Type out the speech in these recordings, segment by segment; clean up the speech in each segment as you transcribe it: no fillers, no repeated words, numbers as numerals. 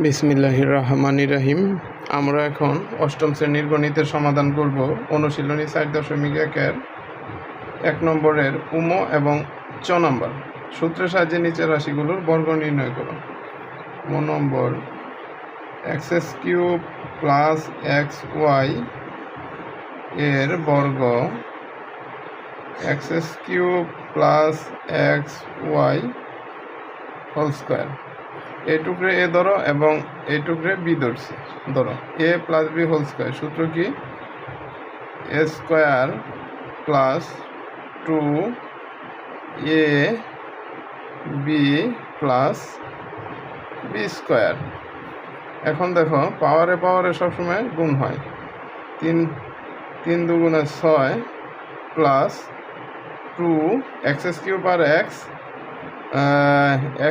বিসমিল্লাহির রহমানির রহিম। আমরা এখন অষ্টম শ্রেণীর গণিতের সমাধান করব। অনুশীলনী 4.1-এর 1 নম্বরের উম এবং চ নম্বর সূত্রের সাহায্যে নিচের রাশিগুলোর বর্গ নির্ণয় করো। নম্বর x³ প্লাস xy এর বর্গ x³ plus xy whole square. এই টুকরে এ ধরো এবং এই টুকরে বি ধরো এ প্লাস বি হোল স্কোয়ার। সূত্র কি? এ square plus 2 A B plus B square. এখন দেখো পাওয়ারে সবসময় গুণ হয়। 3 দুগুণে 6 প্লাস 2 x³ আর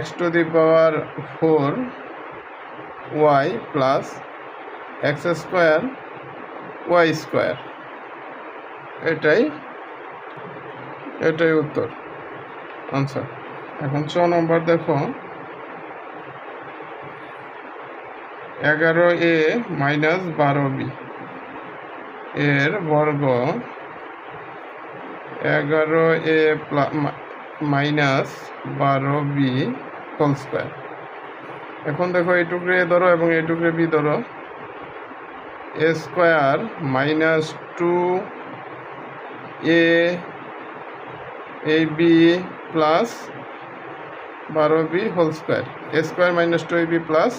x⁴ y plus x² y²। এটাই উত্তর, আনসার। এখন চ নম্বর দেখো 11a মাইনাস 12b এর বর্গ 11a minus 12b whole square. এখন দেখো এই টুকরে এ ধরো এবং এই টুকরে বি ধরো। A square minus 2ab plus 12b whole square. A square minus 2ab plus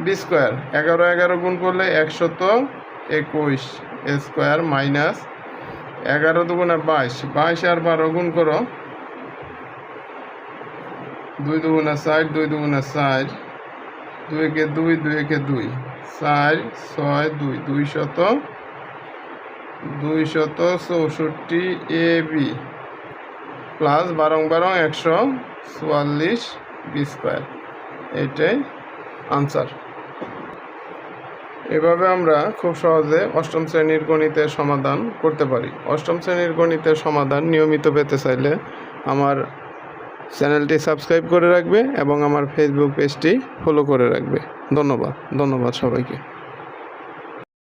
B square. 11 গুণ করলে 121। এ স্কোয়ার মাইনাস 11 দুগুণে 22 আর 12 গুণ করো। 2 দুগুণে 4 2 দুগুণে 4 2 একে 2 2 একে 2 4 6 2 264 ab প্লাস 12 144 বি স্কোয়ার। এটাই আনসার। এভাবে আমরা খুব সহজে অষ্টম শ্রেণীর গণিতের সমাধান করতে পারি। অষ্টম শ্রেণীর গণিতের সমাধান নিয়মিত পেতে চাইলে আমার চ্যানেলটি সাবস্ক্রাইব করে রাখবে এবং আমার ফেসবুক পেজটি ফলো করে রাখবে। ধন্যবাদ সবাইকে।